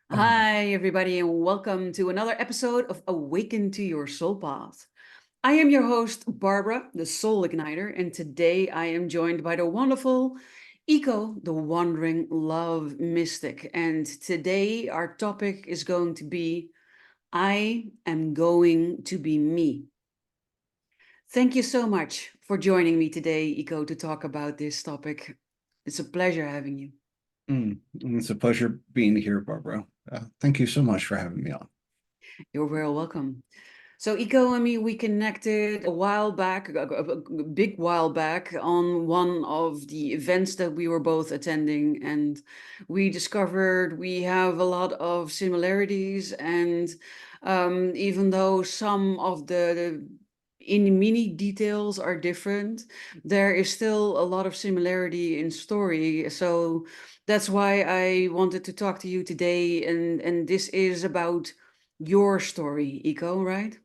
Hi, everybody, and welcome to another episode of Awaken to Your Soul Path. I am your host, Barbara, the Soul Igniter, and today I am joined by the wonderful Ico, the Wandering Love Mystic. And today our topic is going to be I am going to be me. Thank you so much for joining me today, Ico, to talk about this topic. It's a pleasure having you. It's a pleasure being here, Barbara. Thank you so much for having me on. You're very welcome. So Ico and me, we connected a while back, a big while back, on one of the events that we were both attending, and we discovered we have a lot of similarities. And even though some of the in mini details are different, there is still a lot of similarity in story. So that's why I wanted to talk to you today, and this is about your story, Ico, right?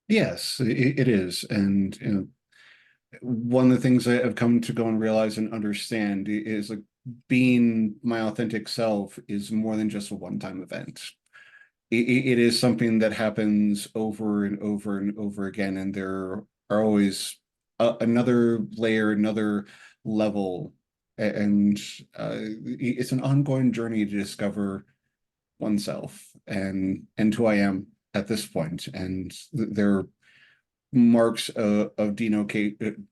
Yes, it is. And one of the things I've come to go and realize and understand is like being my authentic self is more than just a one-time event. It is something that happens over and over and over again, and there are always another layer, another level, and it's an ongoing journey to discover oneself and who I am at this point. And there are marks of of denotation,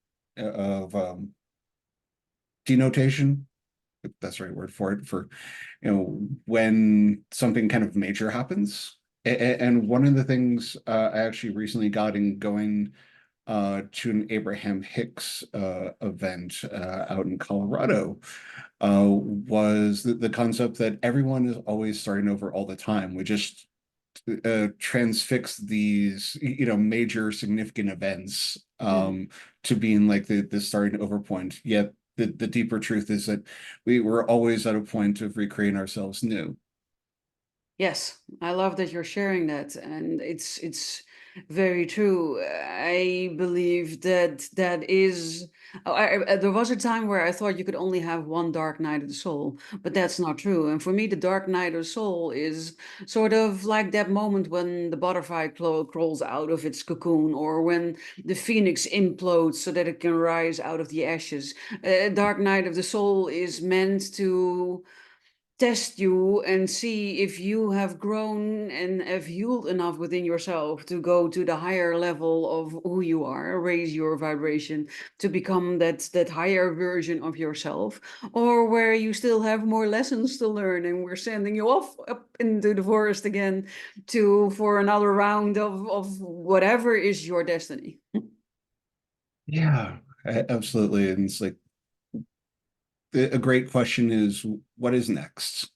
if that's the right word for it, for when something kind of major happens. And one of the things I actually recently got in going to an Abraham Hicks event out in Colorado was the concept that everyone is always starting over all the time. We just transfix these, major significant events Mhm. to being like the starting over point. Yet the deeper truth is that we were always at a point of recreating ourselves new. Yes, I love that you're sharing that, and it's very true. I believe that that is. There was a time where I thought you could only have one dark night of the soul, but that's not true. And for me, the dark night of the soul is sort of like that moment when the butterfly crawls out of its cocoon, or when the phoenix implodes so that it can rise out of the ashes. Dark night of the soul is meant to test you and see if you have grown and have healed enough within yourself to go to the higher level of who you are, raise your vibration to become that higher version of yourself, or where you still have more lessons to learn and we're sending you off up into the forest again to for another round of whatever is your destiny. Yeah, absolutely. And it's like a great question is what is next?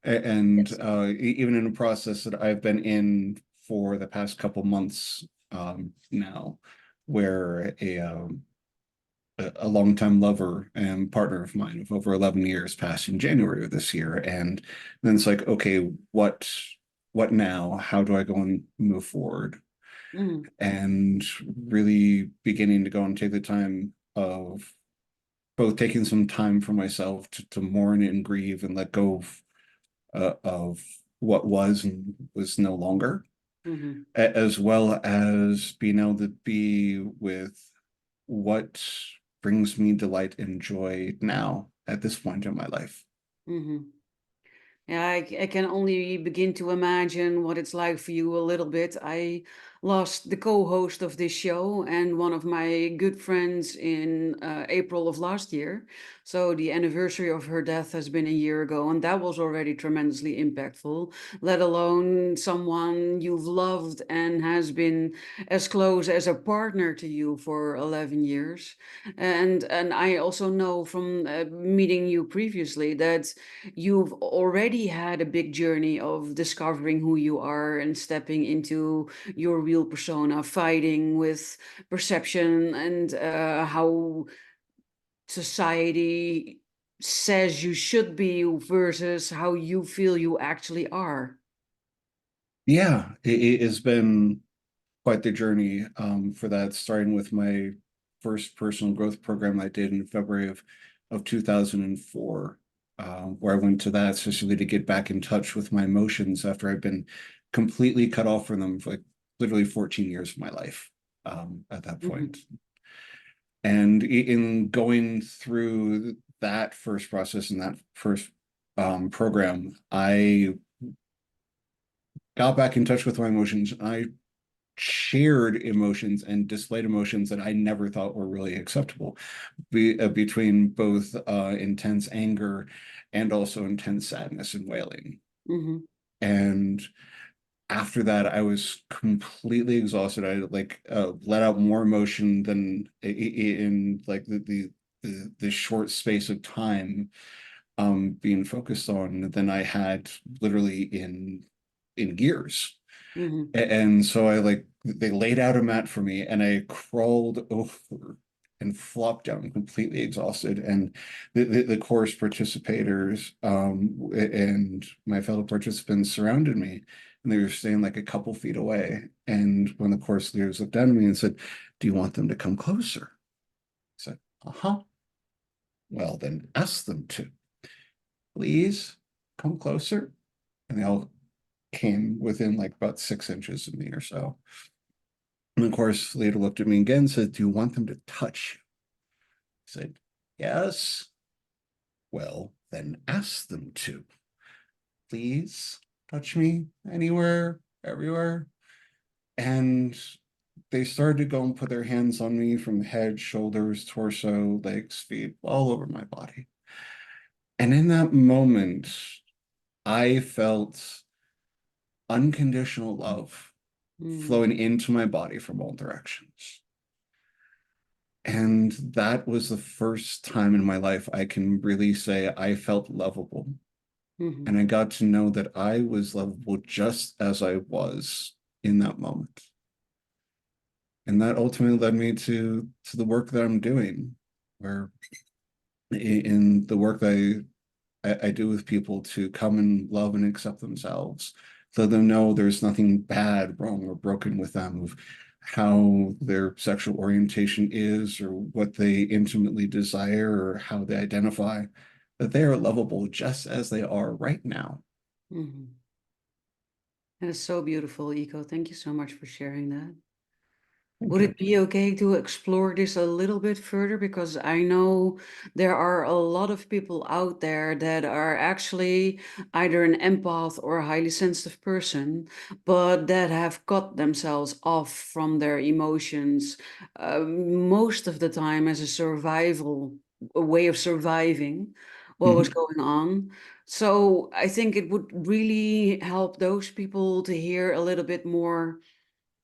And Yes. even in a process that I've been in for the past couple months now, where a longtime lover and partner of mine of over 11 years passed in January of this year. And then it's like, okay, what now? How do I go and move forward? Mhm. And really beginning to go and take the time of both taking some time for myself to mourn and grieve and let go of what was and was no longer, Mhm. as well as being able to be with what brings me delight and joy now at this point in my life. Mhm. Yeah, I can only begin to imagine what it's like for you a little bit. I lost the co-host of this show and one of my good friends in April of last year. So the anniversary of her death has been a year ago, and that was already tremendously impactful, let alone someone you've loved and has been as close as a partner to you for 11 years. And I also know from meeting you previously that you've already had a big journey of discovering who you are and stepping into your real persona, fighting with perception and how society says you should be versus how you feel you actually are. Yeah, it has been quite the journey for that, starting with my first personal growth program I did in February of 2004. where I went to that specifically to get back in touch with my emotions after I've been completely cut off from them for like literally 14 years of my life at that point. Mhm. And in going through that first process and that first program, I got back in touch with my emotions. I shared emotions and displayed emotions that I never thought were really acceptable between both intense anger and also intense sadness and wailing. Mhm. And after that, I was completely exhausted. I like let out more emotion than in like the short space of time being focused on than I had literally in years. Mhm. And so I like they laid out a mat for me and I crawled over and flopped down completely exhausted. And the course participators and my fellow participants surrounded me and they were staying like a couple feet away. And when the course leaders looked down at me and said, "Do you want them to come closer?" I said, "Uh-huh." "Well, then ask them to. Please come closer." And they all came within like about 6 inches of me or so. And of course, later looked at me again and said, "Do you want them to touch you?" I said, "Yes." "Well, then ask them to. Please touch me anywhere, everywhere." And they started to go and put their hands on me from head, shoulders, torso, legs, feet, all over my body. And in that moment, I felt unconditional love Mhm. flowing into my body from all directions. And that was the first time in my life I can really say I felt lovable. And Mhm. I got to know that I was lovable just as I was in that moment. And that ultimately led me to the work that I'm doing, where in the work that I do with people to come and love and accept themselves, let them know there's nothing bad, wrong, or broken with them of how their sexual orientation is or what they intimately desire or how they identify, that they are lovable just as they are right now. Mhm. That is so beautiful, Ico. Thank you so much for sharing that. Thank Would you. it be okay to explore this a little bit further? Because I know there are a lot of people out there that are actually either an empath or a highly sensitive person, but that have cut themselves off from their emotions, most of the time as a survival, a way of surviving what was Mhm. going on. So I think it would really help those people to hear a little bit more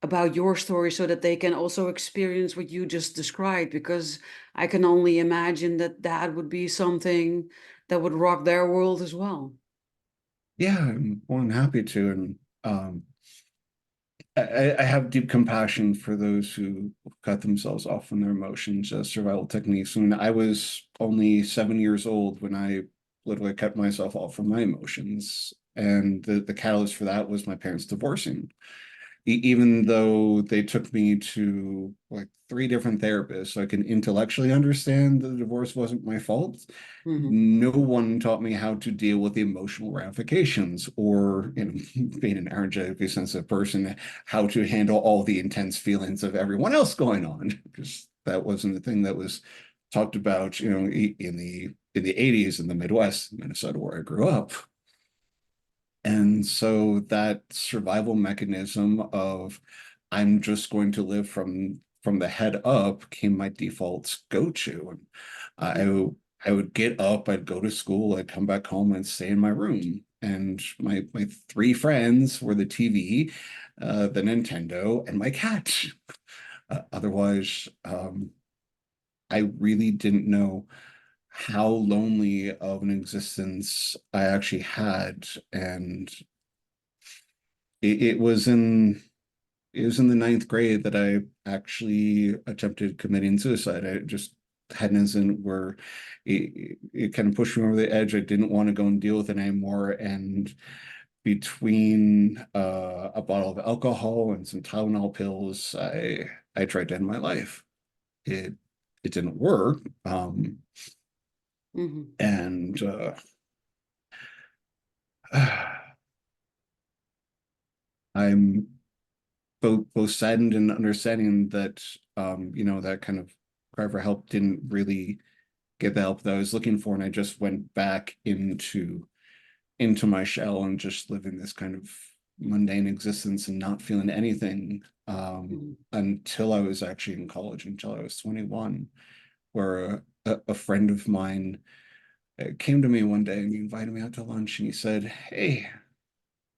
about your story so that they can also experience what you just described, because I can only imagine that that would be something that would rock their world as well. Yeah, I'm more than happy to. And I have deep compassion for those who cut themselves off from their emotions as survival techniques. I mean, I was only 7 years old when I literally cut myself off from my emotions. And the catalyst for that was my parents divorcing. Even though they took me to like three different therapists so I can intellectually understand that the divorce wasn't my fault, Mhm. no one taught me how to deal with the emotional ramifications or, being an energetically sensitive person, how to handle all the intense feelings of everyone else going on, because that wasn't the thing that was talked about, in the 80s in the Midwest, Minnesota, where I grew up. And so that survival mechanism of I'm just going to live from the head up became my default go-to. And I would get up, I'd go to school, I'd come back home and stay in my room. And my three friends were the TV, the Nintendo, and my cat. Otherwise, I really didn't know how lonely of an existence I actually had. And it, it was in it was in the ninth grade that I actually attempted committing suicide. I just had an incident where it kind of pushed me over the edge. I didn't want to go and deal with it anymore. And between a bottle of alcohol and some Tylenol pills, I tried to end my life. It it didn't work. Mhm. And I'm both saddened and understanding that that kind of cry for help didn't really get the help that I was looking for, and I just went back into my shell and just living this kind of mundane existence and not feeling anything Mm. until I was actually in college, until I was 21, where a friend of mine came to me one day and he invited me out to lunch and he said, "Hey,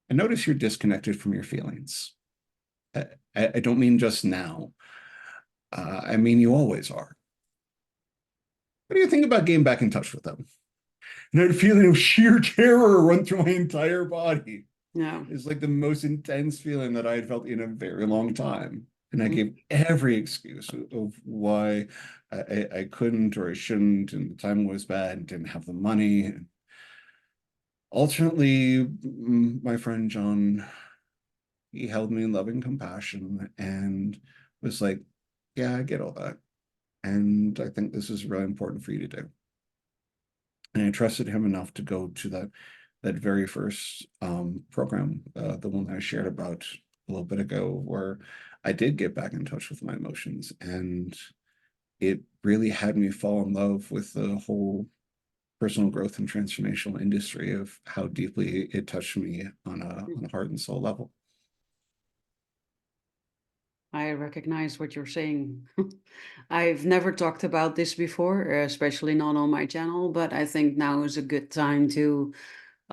I notice you're disconnected from your feelings. I, I don't mean just now. I mean you always are. What do you think about getting back in touch with them?" And I had a feeling of sheer terror run through my entire body. Yeah. It's like the most intense feeling that I had felt in a very long time. And I Mm. gave every excuse of why I couldn't or I shouldn't, and the time was bad and didn't have the money. And ultimately, my friend John, he held me in loving compassion and was like, "Yeah, I get all that. And I think this is really important for you to do." And I trusted him enough to go to that very first program, the one that I shared about a little bit ago, where I did get back in touch with my emotions, and it really had me fall in love with the whole personal growth and transformational industry of how deeply it touched me on a heart and soul level. I recognize what you're saying. I've never talked about this before, especially not on my channel, but I think now is a good time to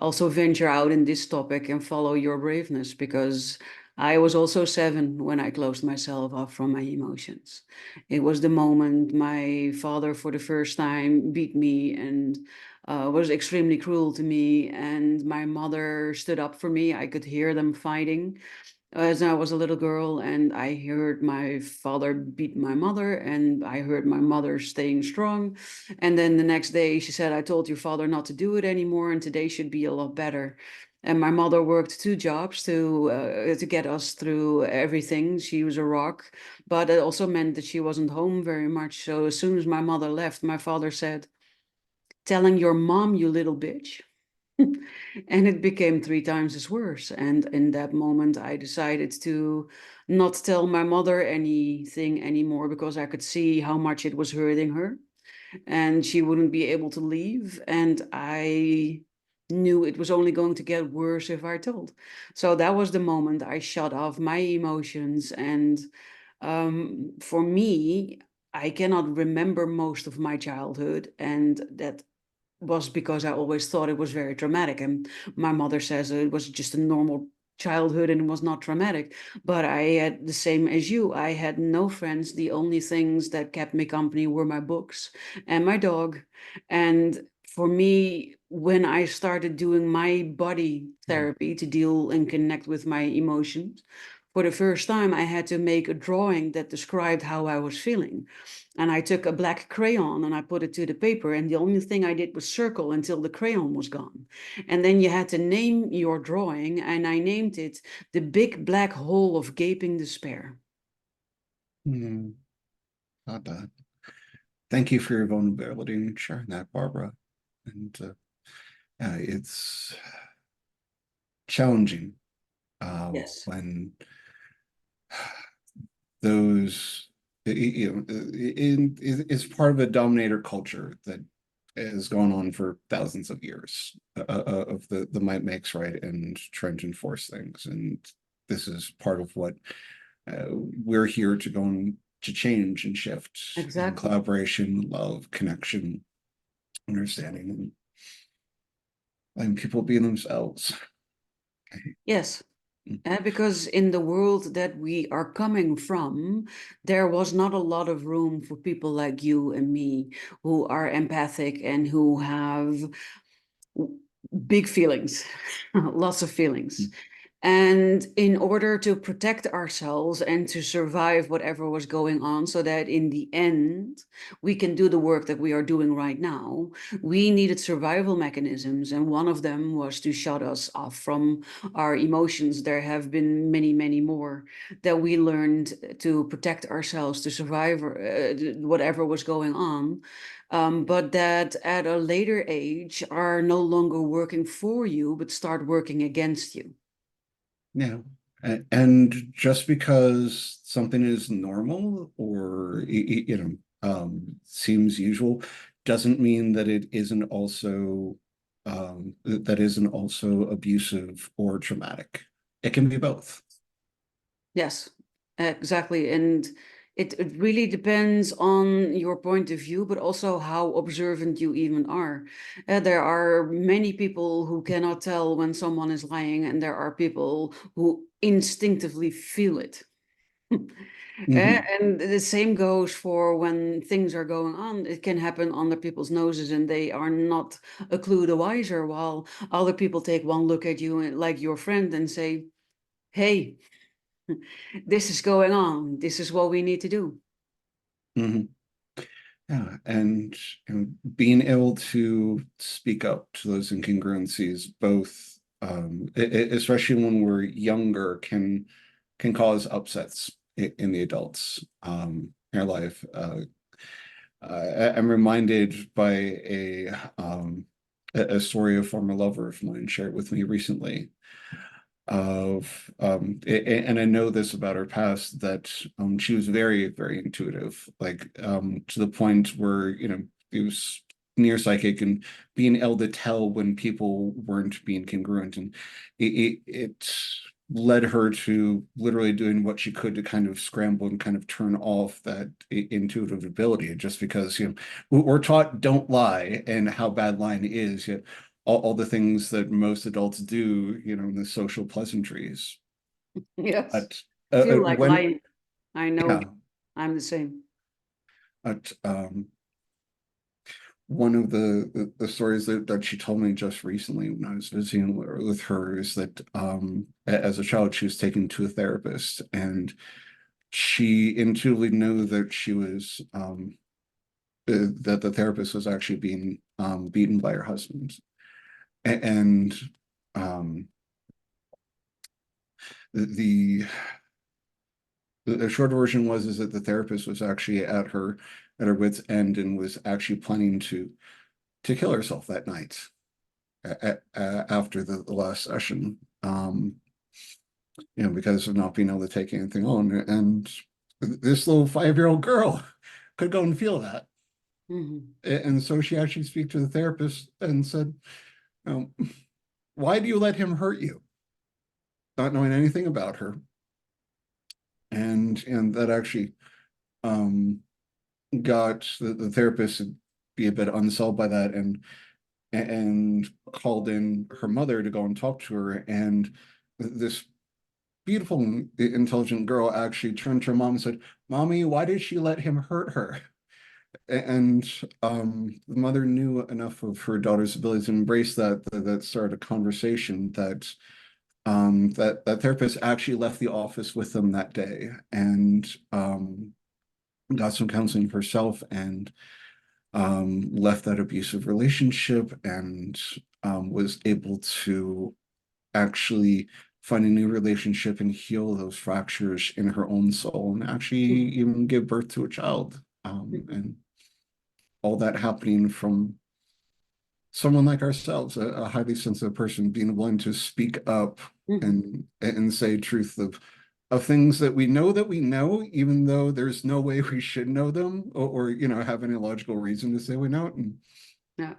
also venture out in this topic and follow your braveness, because I was also 7 when I closed myself off from my emotions. It was the moment my father, for the first time, beat me and was extremely cruel to me, and my mother stood up for me. I could hear them fighting as I was a little girl, and I heard my father beat my mother, and I heard my mother staying strong. And then the next day, she said, "I told your father not to do it anymore, and today should be a lot better." And my mother worked 2 jobs to get us through everything. She was a rock, but it also meant that she wasn't home very much. So as soon as my mother left, my father said, "Telling your mom, you little bitch." And it became 3 times as worse. And in that moment, I decided to not tell my mother anything anymore, because I could see how much it was hurting her and she wouldn't be able to leave. And I knew it was only going to get worse if I told. So that was the moment I shut off my emotions. And for me, I cannot remember most of my childhood, and that was because I always thought it was very traumatic. And my mother says it was just a normal childhood and it was not traumatic. But I had the same as you. I had no friends. The only things that kept me company were my books and my dog. And for me, when I started doing my body Mm. therapy to deal and connect with my emotions, for the first time, I had to make a drawing that described how I was feeling. And I took a black crayon and I put it to the paper. And the only thing I did was circle until the crayon was gone. And then you had to name your drawing. And I named it "The Big Black Hole of Gaping Despair." Mm, not bad. Thank you for your vulnerability and sharing that, Barbara. And yeah, it's challenging Yes, when those it's part of a dominator culture that has gone on for thousands of years of the might makes right and trying to enforce things, and this is part of what we're here to go and to change and shift in exactly. collaboration, love, connection, understanding, and letting people be themselves. Yes. Because in the world that we are coming from, there was not a lot of room for people like you and me who are empathic and who have big feelings, lots of feelings. And in order to protect ourselves and to survive whatever was going on, so that in the end we can do the work that we are doing right now, we needed survival mechanisms. And one of them was to shut us off from our emotions. There have been many, many more that we learned to protect ourselves, to survive whatever was going on. But that at a later age are no longer working for you, but start working against you. Yeah. And just because something is normal or seems usual doesn't mean that it isn't also that isn't also abusive or traumatic. It can be both. Yes, exactly. And it really depends on your point of view, but also how observant you even are. There are many people who cannot tell when someone is lying, and there are people who instinctively feel it. Hmm. And the same goes for when things are going on. It can happen under people's noses and they are not a clue the wiser, while other people take one look at you like your friend and say, hey, this is going on. This is what we need to do. Hmm. Yeah, and being able to speak up to those incongruencies, both especially when we're younger, can cause upsets in the adults in our life. I'm reminded by a story a former lover of mine shared with me recently of and I know this about her past that she was very, very intuitive, like to the point where, it was near psychic and being able to tell when people weren't being congruent. And it led her to literally doing what she could to kind of scramble and kind of turn off that intuitive ability, just because, we're taught don't lie and how bad lying is, yet all the things that most adults do, in the social pleasantries. Yes. But Feel like when, lying. I know. yeah, I'm the same. but one of the stories that she told me just recently when I was visiting with her is that as a child she was taken to a therapist, and she intuitively knew that she was that the therapist was actually being beaten by her husband. And um, the the short version was is that the therapist was actually at her wit's end and was actually planning to kill herself that night after the last session, because of not being able to take anything on. And this little 5-year-old girl could go and feel that. Mhm. And so she actually speak to the therapist and said, um, why do you let him hurt you? Not knowing anything about her. And that actually um, got the therapist to be a bit unsettled by that, and called in her mother to go and talk to her. And this beautiful, intelligent girl actually turned to her mom and said, "Mommy, why did she let him hurt her?" And the mother knew enough of her daughter's abilities to embrace that started a conversation that therapist actually left the office with them that day, and got some counseling herself, and left that abusive relationship, and was able to actually find a new relationship and heal those fractures in her own soul, and actually Mhm. even give birth to a child. And all that happening from someone like ourselves, a highly sensitive person, being willing to speak up Mhm. and say truth of things that we know, even though there's no way we should know them, or have any logical reason to say we know it. And Yeah.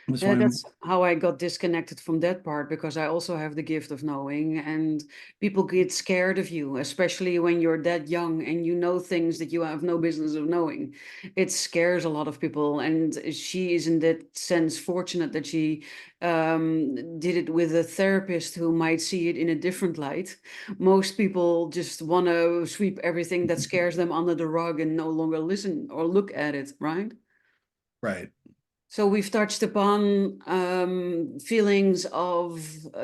that's why I'm That's how I got disconnected from that part, because I also have the gift of knowing, and people get scared of you, especially when you're that young and you know things that you have no business of knowing. It scares a lot of people, and she is in that sense fortunate that she did it with a therapist who might see it in a different light. Most people just want to sweep everything that scares them under the rug and no longer listen or look at it, right? right. So we've touched upon feelings of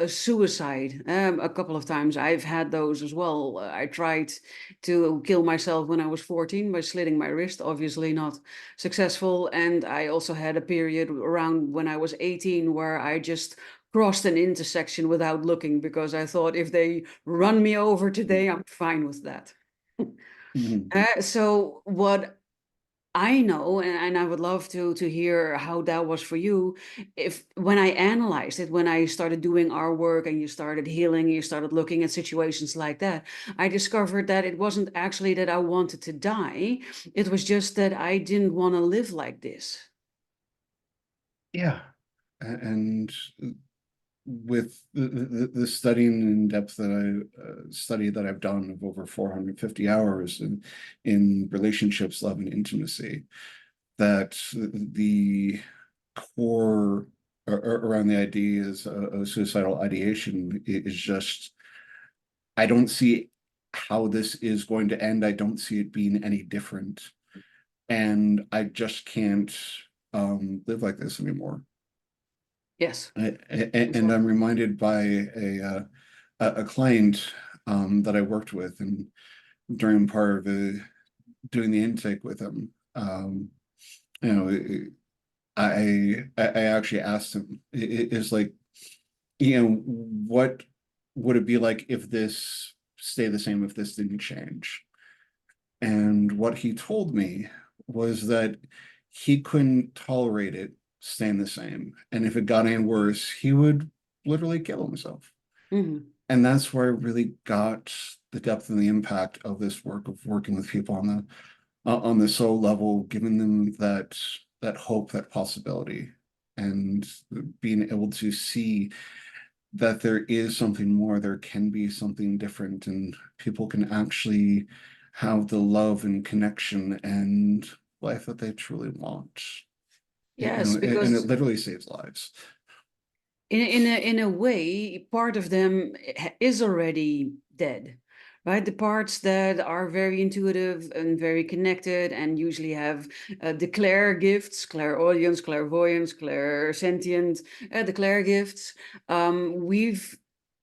suicide a couple of times. I've had those as well. I tried to kill myself when I was 14 by slitting my wrist, obviously not successful. And I also had a period around when I was 18 where I just crossed an intersection without looking because I thought if they run me over today, I'm fine with that. Mhm. So what I know, and I would love to hear how that was for you. If when I analyzed it, when I started doing our work and you started healing, you started looking at situations like that, I discovered that it wasn't actually that I wanted to die. It was just that I didn't want to live like this. Yeah. And with the studying in depth that study that I've done of over 450 hours in relationships, love, and intimacy, that the core around the ideas of suicidal ideation is just, I don't see how this is going to end. I don't see it being any different. And I just can't live like this anymore. Yes, And I'm reminded by a client that I worked with, and during part of doing the intake with him, you know, I actually asked him, is like, what would it be like if this stayed the same, if this didn't change? And what he told me was that he couldn't tolerate it staying the same. And if it got any worse, he would literally kill himself. hmm, And that's where I really got the depth and the impact of this work, of working with people on the soul level, giving them that hope, that possibility, and being able to see that there is something more, there can be something different, and people can actually have the love and connection and life that they truly want. yes, And it because literally saves lives. in a way, part of them is already dead, right? The parts that are very intuitive and very connected and usually have the clair gifts, clairaudience, clairvoyance, clairsentient, the clair gifts. We've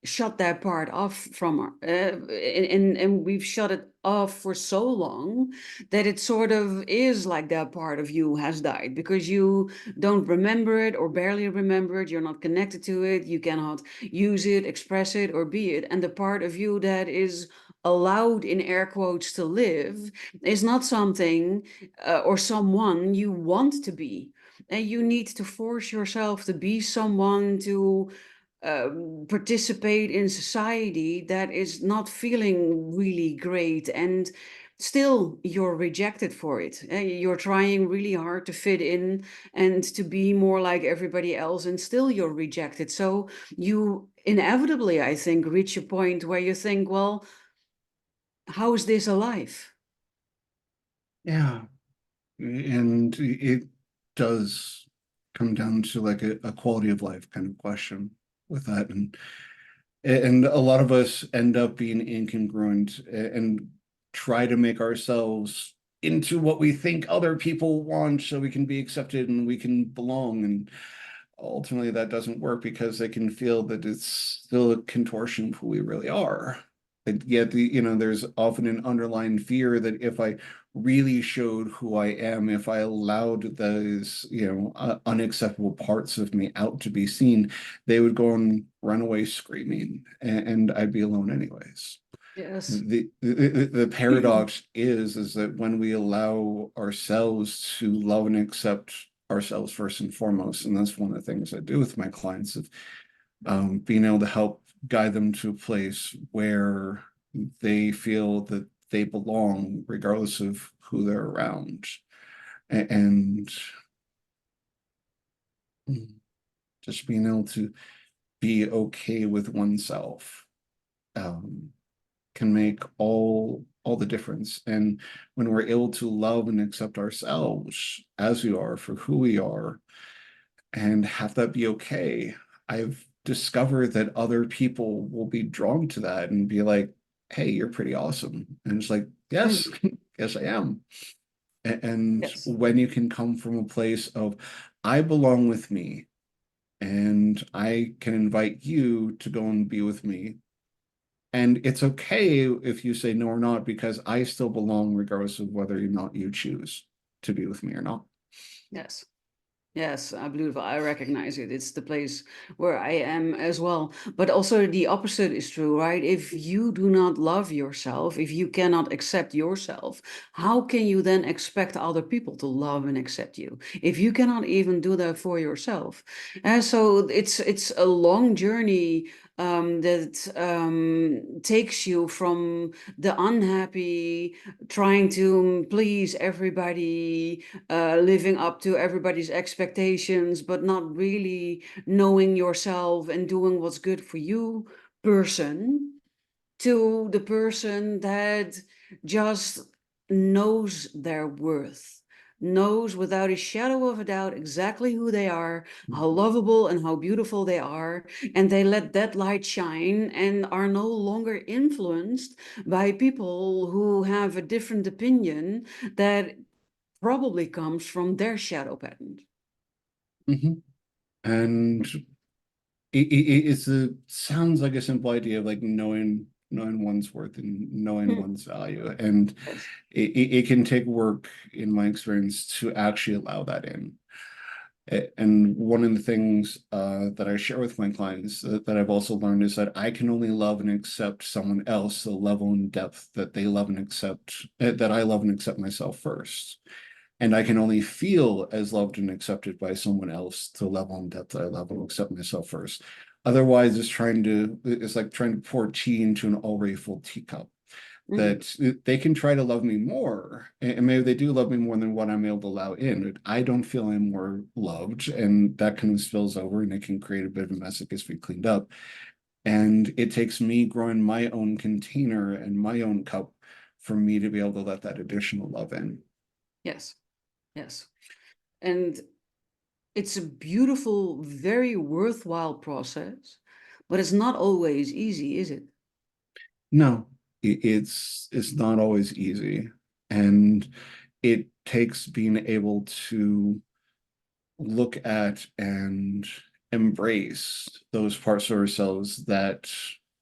shut that part off from our, and we've shut it off for so long that it sort of is like that part of you has died because you don't remember it or barely remember it, you're not connected to it, you cannot use it, express it, or be it. And the part of you that is allowed, in air quotes, to live is not something or someone you want to be. And you need to force yourself to be someone to participate in society that is not feeling really great, and still you're rejected for it. You're trying really hard to fit in and to be more like everybody else, and still you're rejected. So you inevitably, I think, reach a point where you think, well, how is this alive? Yeah. And it does come down to like a quality of life kind of question with that. And a lot of us end up being incongruent and try to make ourselves into what we think other people want so we can be accepted and we can belong. And ultimately that doesn't work because they can feel that it's still a contortion of who we really are. And yet, there's often an underlying fear that if I really showed who I am, if I allowed those, unacceptable parts of me out to be seen, they would go and run away screaming, and I'd be alone anyways. Yes. The paradox is that when we allow ourselves to love and accept ourselves first and foremost, and that's one of the things I do with my clients, of being able to help guide them to a place where they feel that they belong regardless of who they're around. And just being able to be okay with oneself um, can make all the difference. And when we're able to love and accept ourselves as we are for who we are and have that be okay, I've discovered that other people will be drawn to that and be like, hey, you're pretty awesome. And it's like, yes, Mhm. yes, I am. And Yes. when you can come from a place of, I belong with me, and I can invite you to go and be with me. And it's okay if you say no or not, because I still belong regardless of whether or not you choose to be with me or not. Yes. Yes, beautiful. I recognize it. It's the place where I am as well. But also the opposite is true, right? If you do not love yourself, if you cannot accept yourself, how can you then expect other people to love and accept you? If you cannot even do that for yourself. And so it's a long journey that takes you from the unhappy, trying to please everybody, living up to everybody's expectations, but not really knowing yourself and doing what's good for you, person, to the person that just knows their worth, knows without a shadow of a doubt exactly who they are, how lovable and how beautiful they are, and they let that light shine and are no longer influenced by people who have a different opinion that probably comes from their shadow pattern. Mhm. And it's a sounds like a simple idea of like knowing one's worth and knowing Hmm. one's value. And Yes. it can take work, in my experience, to actually allow that in. And one of the things that I share with my clients that I've also learned is that I can only love and accept someone else the level and depth that they love and accept, that I love and accept myself first. And I can only feel as loved and accepted by someone else to the level and depth that I love and accept myself first. Otherwise, it's like trying to pour tea into an already full teacup. Hmm. That they can try to love me more, and maybe they do love me more than what I'm able to allow in, but I don't feel I'm more loved, and that kind of spills over, and it can create a bit of a mess that gets to be cleaned up. And it takes me growing my own container and my own cup for me to be able to let that additional love in. Yes. Yes. And it's a beautiful, very worthwhile process, but it's not always easy, is it? No, it's not always easy, and it takes being able to look at and embrace those parts of ourselves that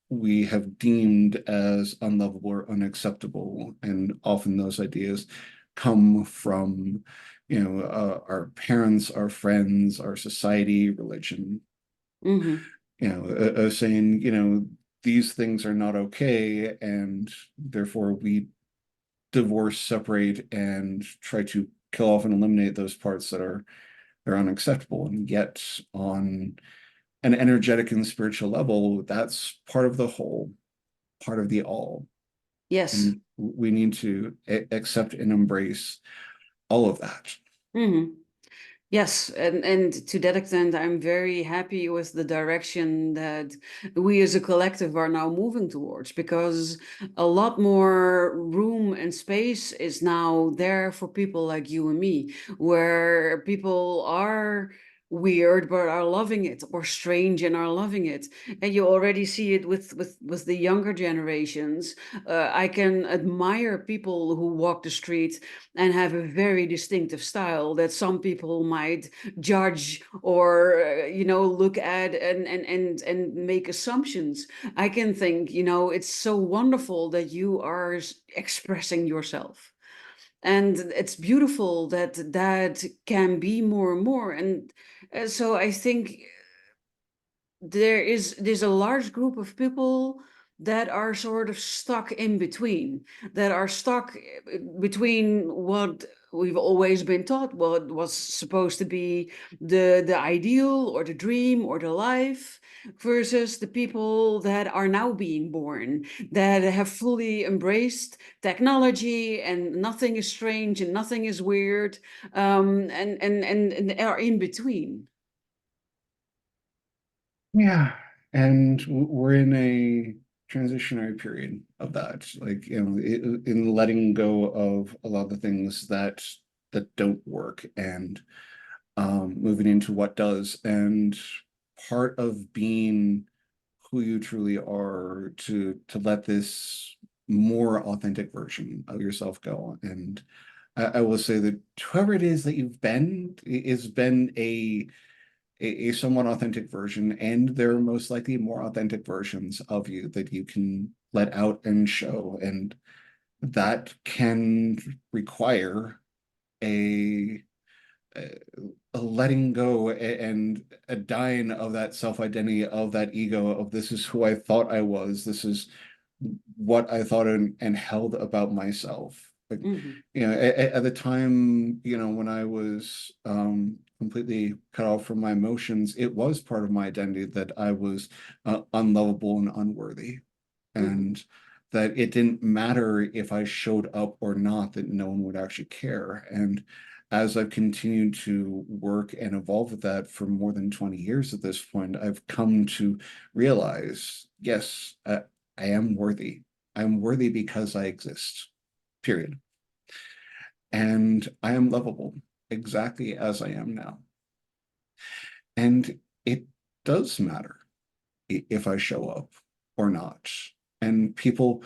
we have deemed as unlovable or unacceptable. And often those ideas come from, our parents, our friends, our society, religion, Hmm. saying, these things are not okay, and therefore we divorce, separate, and try to kill off and eliminate those parts that are they're unacceptable. And yet, on an energetic and spiritual level, that's part of the whole, part of the all. Yes. And we need to accept and embrace all of that. Hmm. Yes, and to that extent, I'm very happy with the direction that we as a collective are now moving towards, because a lot more room and space is now there for people like you and me, where people are weird but are loving it, or strange and are loving it. And you already see it with the younger generations. I can admire people who walk the street and have a very distinctive style that some people might judge or look at and make assumptions. I can think, it's so wonderful that you are expressing yourself, and it's beautiful that that can be more and more. And so I think there's a large group of people that are sort of stuck in between, that are stuck between what we've always been taught, what was supposed to be the ideal or the dream or the life, versus the people that are now being born, that have fully embraced technology and nothing is strange and nothing is weird, and are in between. Yeah. And we're in a transitionary period of that, like, in letting go of a lot of the things that don't work, and moving into what does. And part of being who you truly are, to let this more authentic version of yourself go. And I will say that whoever it is that you've been has been a somewhat authentic version, and there are most likely more authentic versions of you that you can let out and show. And that can require a a letting go and a dying of that self-identity, of that ego, of this is who I thought I was, this is what I thought and held about myself. Like, Hmm. at the time, when I was completely cut off from my emotions, it was part of my identity that I was unlovable and unworthy, Hmm. and that it didn't matter if I showed up or not, that no one would actually care. And as I've continued to work and evolve with that for more than 20 years at this point, I've come to realize, yes, I am worthy. I'm worthy because I exist, period. And I am lovable exactly as I am now. And it does matter if I show up or not. And people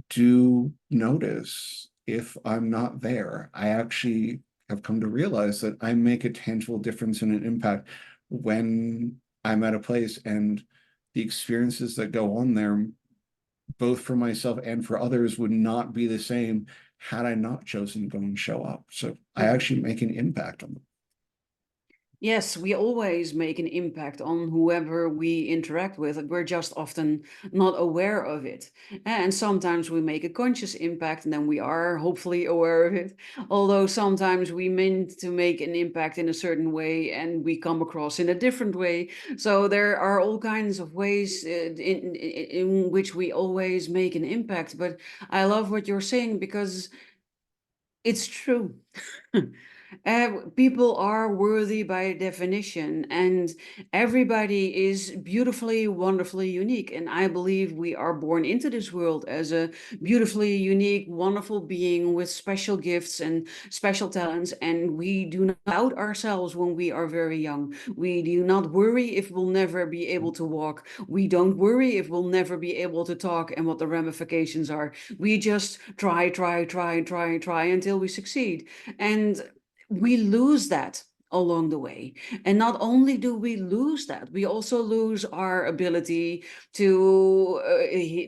do notice if I'm not there. I actually have come to realize that I make a tangible difference and an impact when I'm at a place, and the experiences that go on there, both for myself and for others, would not be the same had I not chosen to go and show up. So I Hmm. actually make an impact on them. Yes, we always make an impact on whoever we interact with. We're just often not aware of it. And sometimes we make a conscious impact and then we are hopefully aware of it. Although sometimes we meant to make an impact in a certain way and we come across in a different way. So there are all kinds of ways in which we always make an impact. But I love what you're saying because it's true. People are worthy by definition, and everybody is beautifully, wonderfully unique. And I believe we are born into this world as a beautifully unique, wonderful being with special gifts and special talents. And we do not doubt ourselves when we are very young. We do not worry if we'll never be able to walk. We don't worry if we'll never be able to talk and what the ramifications are. We just try, try, try, try, try until we succeed. And we lose that along the way. And not only do we lose that, we also lose our ability to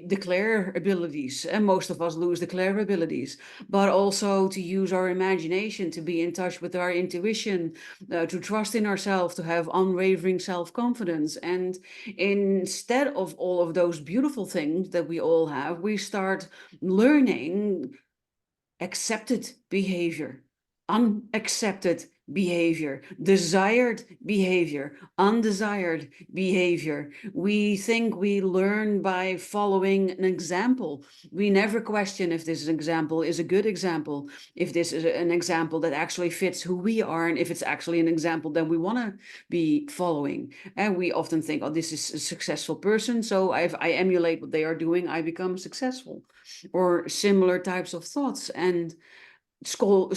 declare abilities. And most of us lose declare abilities, but also to use our imagination, to be in touch with our intuition, to trust in ourselves, to have unwavering self confidence. And instead of all of those beautiful things that we all have, we start learning accepted behavior, unaccepted behavior, desired behavior, undesired behavior. We think we learn by following an example. We never question if this example is a good example, if this is an example that actually fits who we are, and if it's actually an example that we want to be following. And we often think, oh, this is a successful person, so if I emulate what they are doing, I become successful, or similar types of thoughts. And school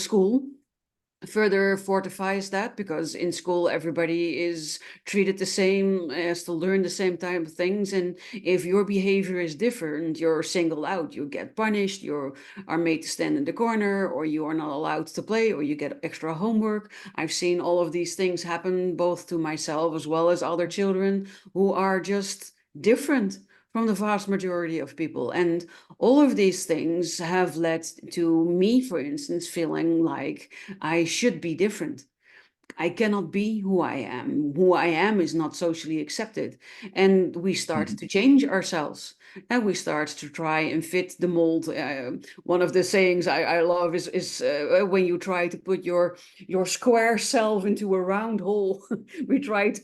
further fortifies that, because in school everybody is treated the same, as to learn the same type of things, and if your behavior is different, you're singled out, you get punished, you are made to stand in the corner, or you are not allowed to play, or you get extra homework. I've seen all of these things happen both to myself as well as other children who are just different from the vast majority of people. And all of these things have led to me, for instance, feeling like I should be different. I cannot be who I am. Who I am is not socially accepted. And we start Mhm. to change ourselves, and we start to try and fit the mold. One of the sayings I love is when you try to put your square self into a round hole, we try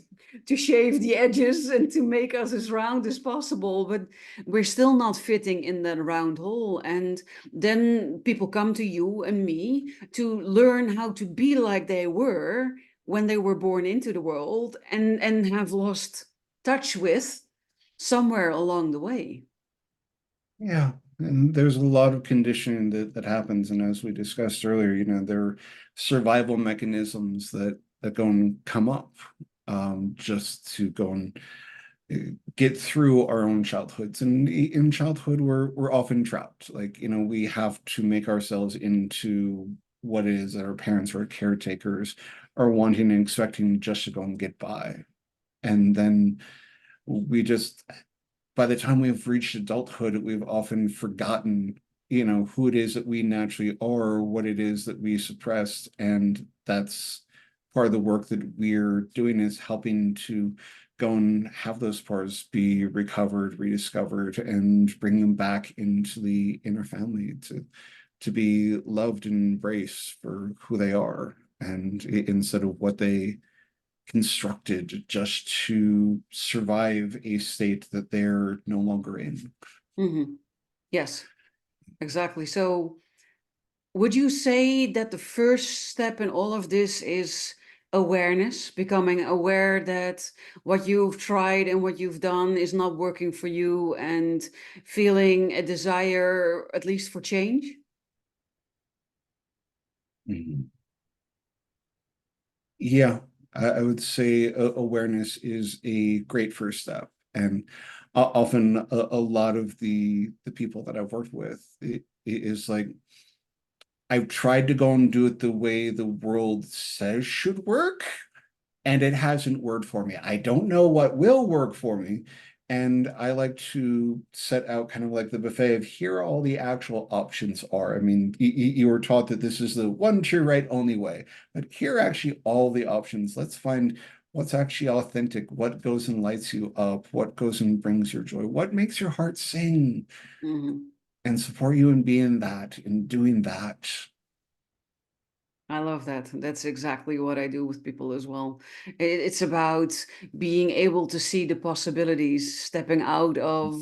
to shave the edges and to make us as round as possible, but we're still not fitting in that round hole. And then people come to you and me to learn how to be like they were when they were born into the world, and have lost touch with somewhere along the way. Yeah, and there's a lot of conditioning that happens, and as we discussed earlier, there are survival mechanisms that go and come up, just to go and get through our own childhoods. And in childhood, we're often trapped. Like, we have to make ourselves into what it is that our parents or our caretakers are wanting and expecting just to go and get by. And then we just, by the time we've reached adulthood, we've often forgotten, who it is that we naturally are, what it is that we suppressed, and that's part of the work that we're doing is helping to go and have those parts be recovered, rediscovered, and bring them back into the inner family to be loved and embraced for who they are, and instead of what they constructed just to survive a state that they're no longer in. Hmm. Yes, exactly. So would you say that the first step in all of this is awareness, becoming aware that what you've tried and what you've done is not working for you, and feeling a desire, at least for change? Mhm. Yeah, I would say awareness is a great first step. And often a lot of the people that I've worked with, it is like I've tried to go and do it the way the world says should work, and it hasn't worked for me. I don't know what will work for me. And I like to set out kind of like the buffet of here all the actual options are. I mean, you were taught that this is the one true, right, only way, but here are actually all the options. Let's find what's actually authentic, what goes and lights you up, what goes and brings your joy, what makes your heart sing, Hmm. and support you in being that, in doing that. I love that. That's exactly what I do with people as well. It's about being able to see the possibilities, stepping out of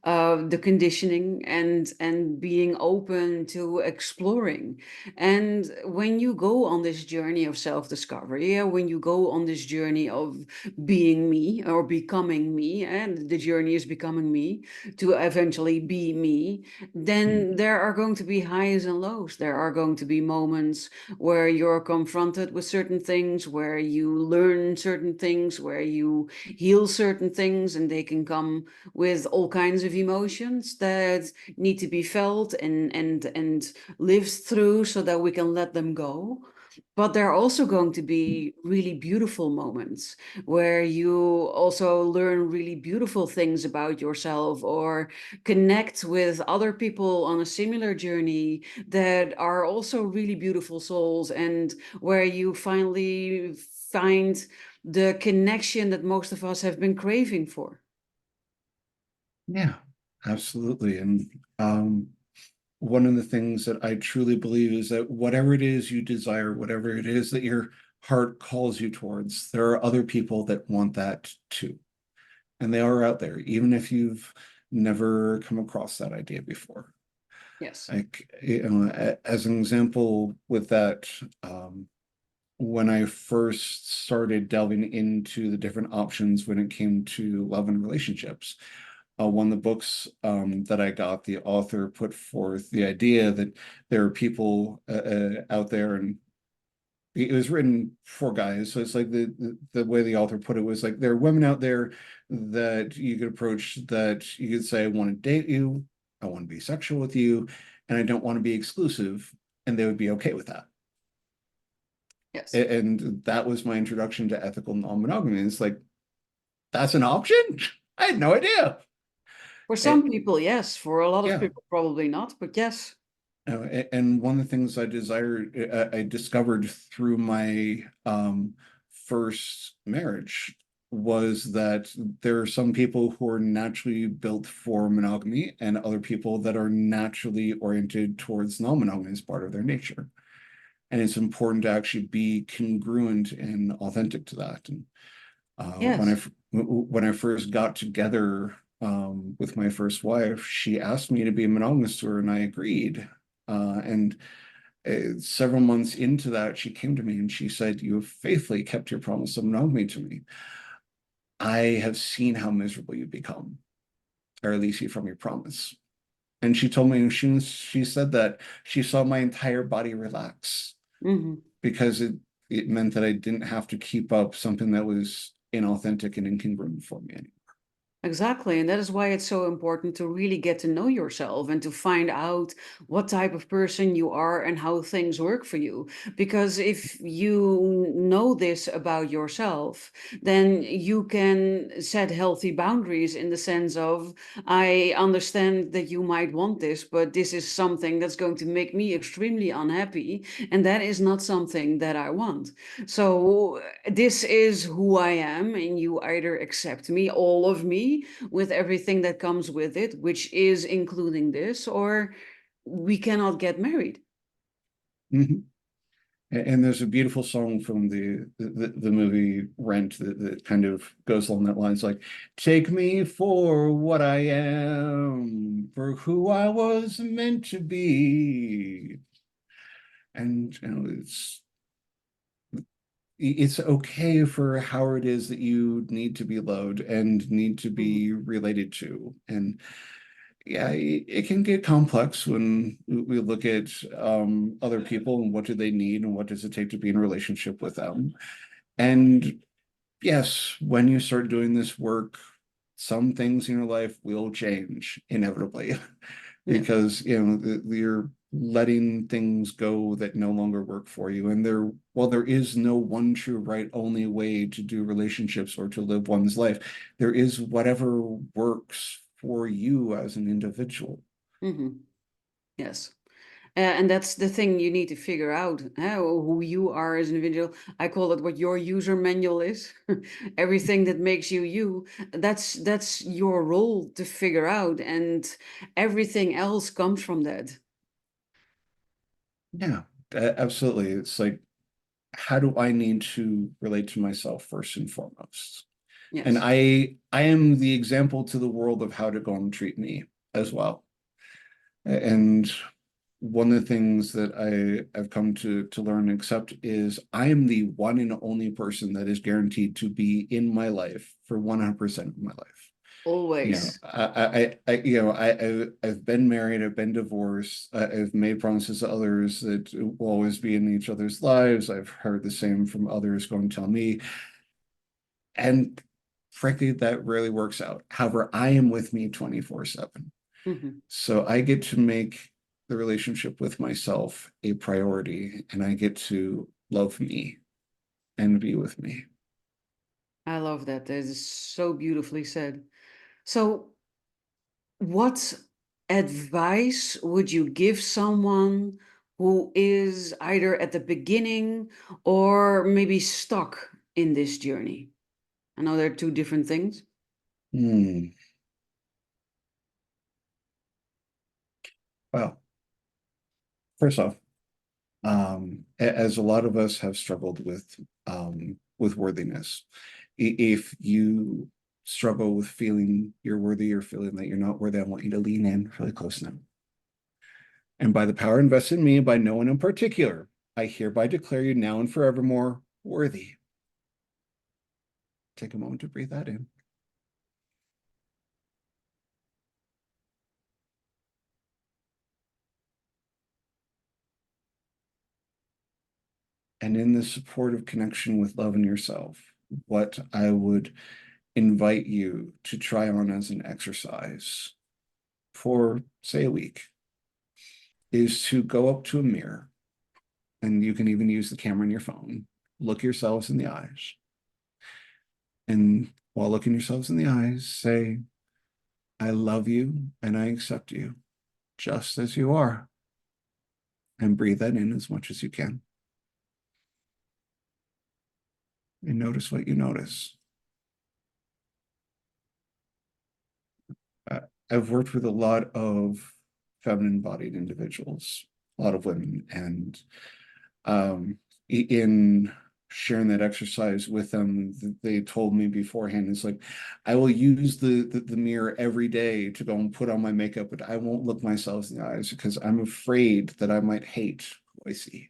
the conditioning, and being open to exploring. And when you go on this journey of self-discovery, yeah, when you go on this journey of being me or becoming me, and the journey is becoming me to eventually be me, then there are going to be highs and lows. There are going to be moments where you're confronted with certain things, where you learn certain things, where you heal certain things, and they can come with all kinds of emotions that need to be felt and lived through so that we can let them go. But there are also going to be really beautiful moments where you also learn really beautiful things about yourself, or connect with other people on a similar journey that are also really beautiful souls, and where you finally find the connection that most of us have been craving for. Yeah, absolutely. And one of the things that I truly believe is that whatever it is you desire, whatever it is that your heart calls you towards, there are other people that want that too. And they are out there, even if you've never come across that idea before. Yes. Like, you know, as an example with that, when I first started delving into the different options when it came to love and relationships, one of the books that I got, the author put forth the idea that there are people out there, and it was written for guys. So it's like the way the author put it was like there are women out there that you could approach, that you could say, I want to date you, I want to be sexual with you, and I don't want to be exclusive, and they would be okay with that. Yes. And that was my introduction to ethical non-monogamy. It's like, that's an option? I had no idea. For Eh, some people, yes. For a lot of yeah. people, probably not, but yes. And one of the things I discovered through my first marriage was that there are some people who are naturally built for monogamy, and other people that are naturally oriented towards non-monogamy as part of their nature. And it's important to actually be congruent and authentic to that. And Yes. when I first got together with my first wife, she asked me to be monogamous to her, and I agreed. And several months into that, she came to me and she said, "You have faithfully kept your promise of monogamy to me. I have seen how miserable you become, or at least you from your promise." And she told me, she said that she saw my entire body relax, Hmm. because it meant that I didn't have to keep up something that was inauthentic and incongruent for me anymore. Exactly. And that is why it's so important to really get to know yourself and to find out what type of person you are and how things work for you. Because if you know this about yourself, then you can set healthy boundaries in the sense of, I understand that you might want this, but this is something that's going to make me extremely unhappy. And that is not something that I want. So this is who I am, and you either accept me, all of me, with everything that comes with it, which is including this, or we cannot get married. Mhm. And there's a beautiful song from the movie Rent that kind of goes along that lines, like, take me for what I am, for who I was meant to be. And it's okay for how it is that you need to be loved and need to Mhm. be related to. And yeah, it can get complex when we look at other people and what do they need and what does it take to be in a relationship with them. And yes, when you start doing this work, some things in your life will change inevitably Yes. because you're letting things go that no longer work for you. And while there is no one true right only way to do relationships or to live one's life, there is whatever works for you as an individual. Hmm. Yes. And that's the thing you need to figure out, who you are as an individual. I call it what your user manual is. Everything that makes you you, that's your role to figure out, and everything else comes from that. Yeah, absolutely. It's like, how do I need to relate to myself first and foremost? And Yes. I am the example to the world of how to go and treat me as well. And one of the things that I've come to learn and accept is I am the one and only person that is guaranteed to be in my life for 100% of my life. Always. I've been married, I've been divorced, I've made promises to others that we'll always be in each other's lives. I've heard the same from others going to tell me, and frankly, that rarely works out. However, I am with me 24/7. Hmm. So I get to make the relationship with myself a priority, and I get to love me and be with me. I love that. That is so beautifully said. So, what advice would you give someone who is either at the beginning or maybe stuck in this journey? I know they're two different things. Hmm. Well, first off, as a lot of us have struggled with worthiness, if you struggle with feeling you're worthy or feeling that you're not worthy, I want you to lean in really close now. And by the power invested in me by no one in particular, I hereby declare you now and forevermore worthy. Take a moment to breathe that in. And in this supportive connection with love and yourself, what I would invite you to try on as an exercise for, say, a week is to go up to a mirror, and you can even use the camera in your phone. Look yourselves in the eyes. And while looking yourselves in the eyes, say, I love you and I accept you just as you are. And breathe that in as much as you can. And notice what you notice. Uh, I've worked with a lot of feminine bodied individuals, a lot of women, and um, in sharing that exercise with them, they told me beforehand, it's like, I will use the mirror every day to go and put on my makeup, but I won't look myself in the eyes because I'm afraid that I might hate who I see.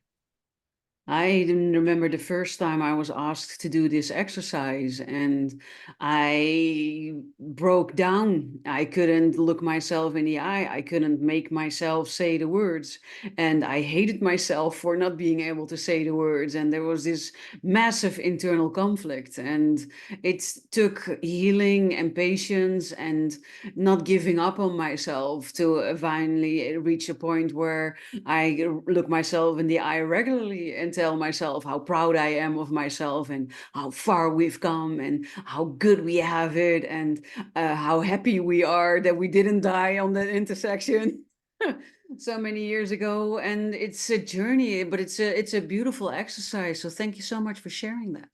I remember the first time I was asked to do this exercise, and I broke down. I couldn't look myself in the eye. I couldn't make myself say the words. And I hated myself for not being able to say the words. And there was this massive internal conflict. And it took healing and patience and not giving up on myself to finally reach a point where I look myself in the eye regularly and tell myself how proud I am of myself and how far we've come and how good we have it and how happy we are that we didn't die on that intersection so many years ago. And it's a journey, but it's a beautiful exercise. So thank you so much for sharing that.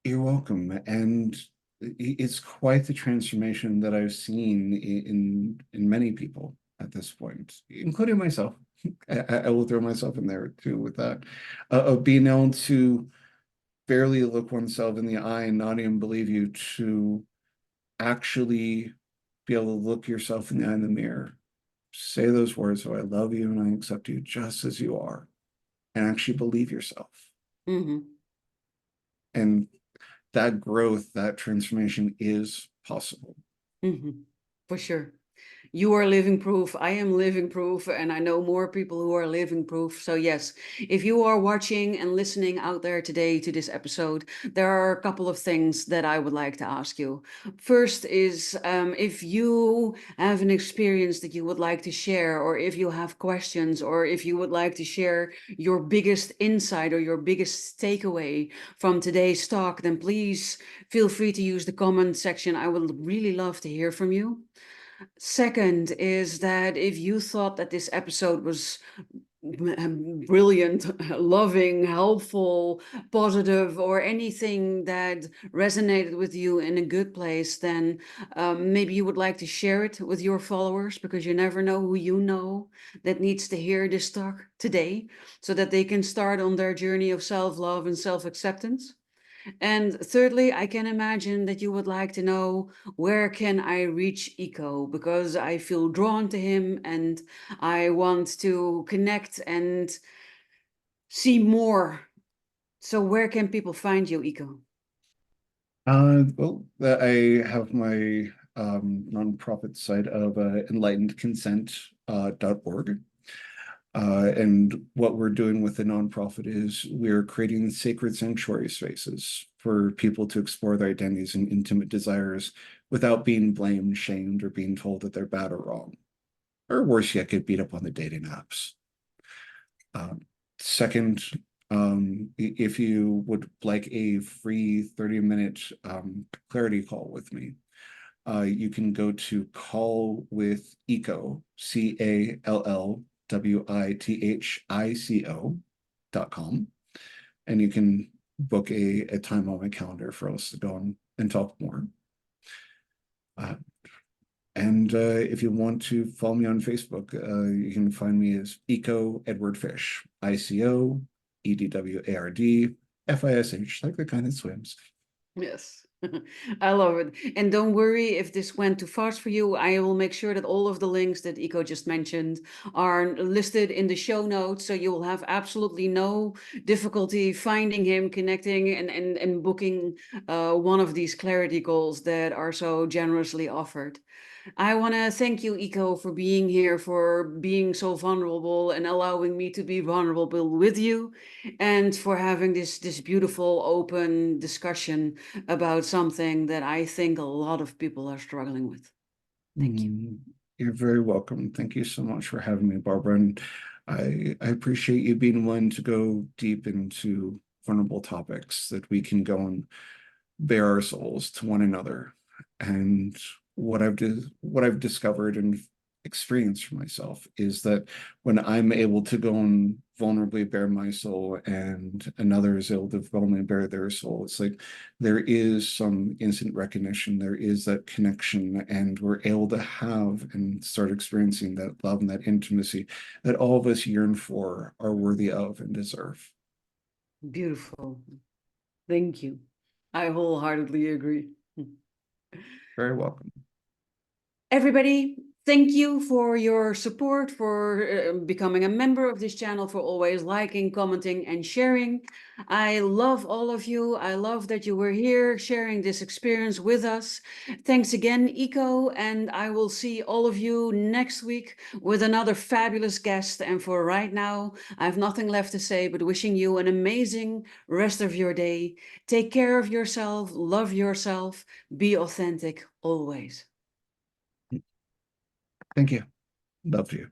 You're welcome. And it's quite the transformation that I've seen in many people at this point, including myself. I will throw myself in there too with that, of being able to barely look oneself in the eye and not even believe you, to actually be able to look yourself in the eye in the mirror, say those words, "Oh, I love you and I accept you just as you are," and actually believe yourself. Hmm. And that growth, that transformation is possible. Hmm. For sure. You are living proof. I am living proof. And I know more people who are living proof. So, yes, if you are watching and listening out there today to this episode, there are a couple of things that I would like to ask you. First is if you have an experience that you would like to share, or if you have questions, or if you would like to share your biggest insight or your biggest takeaway from today's talk, then please feel free to use the comment section. I would really love to hear from you. Second is that if you thought that this episode was brilliant, loving, helpful, positive, or anything that resonated with you in a good place, then maybe you would like to share it with your followers, because you never know who you know that needs to hear this talk today so that they can start on their journey of self love and self acceptance. And thirdly, I can imagine that you would like to know, where can I reach Ico, because I feel drawn to him and I want to connect and see more. So where can people find you, Ico? Well, I have my nonprofit site of enlightenedconsent.org. And what we're doing with the nonprofit is we're creating sacred sanctuary spaces for people to explore their identities and intimate desires without being blamed, shamed, or being told that they're bad or wrong, or worse yet, get beat up on the dating apps. Second, if you would like a free 30-minute clarity call with me, you can go to callwithico, callwithico.com, and you can book a time on my calendar for us to go and talk more. And if you want to follow me on Facebook, you can find me as Ico Edward Fish, ICOEDWARD like the kind that swims. Yes, I love it. And don't worry if this went too fast for you. I will make sure that all of the links that Ico just mentioned are listed in the show notes. So you will have absolutely no difficulty finding him, connecting, and booking one of these clarity calls that are so generously offered. I want to thank you, Ico, for being here, for being so vulnerable and allowing me to be vulnerable with you, and for having this beautiful open discussion about something that I think a lot of people are struggling with. Thank you. You're very welcome. Thank you so much for having me, Barbara. And I appreciate you being willing to go deep into vulnerable topics that we can go and bare our souls to one another. And what I've discovered and experienced for myself is that when I'm able to go and vulnerably bare my soul, and another is able to vulnerably bare their soul, it's like there is some instant recognition, there is that connection, and we're able to have and start experiencing that love and that intimacy that all of us yearn for, are worthy of, and deserve. Beautiful. Thank you. I wholeheartedly agree. Very welcome. Everybody, Thank you for your support, for becoming a member of this channel, for always liking, commenting, and sharing. I love all of you. I love that you were here sharing this experience with us. Thanks again, Ico, and I will see all of you next week with another fabulous guest. And for right now, I have nothing left to say but wishing you an amazing rest of your day. Take care of yourself, love yourself, be authentic always. Thank you. Love you.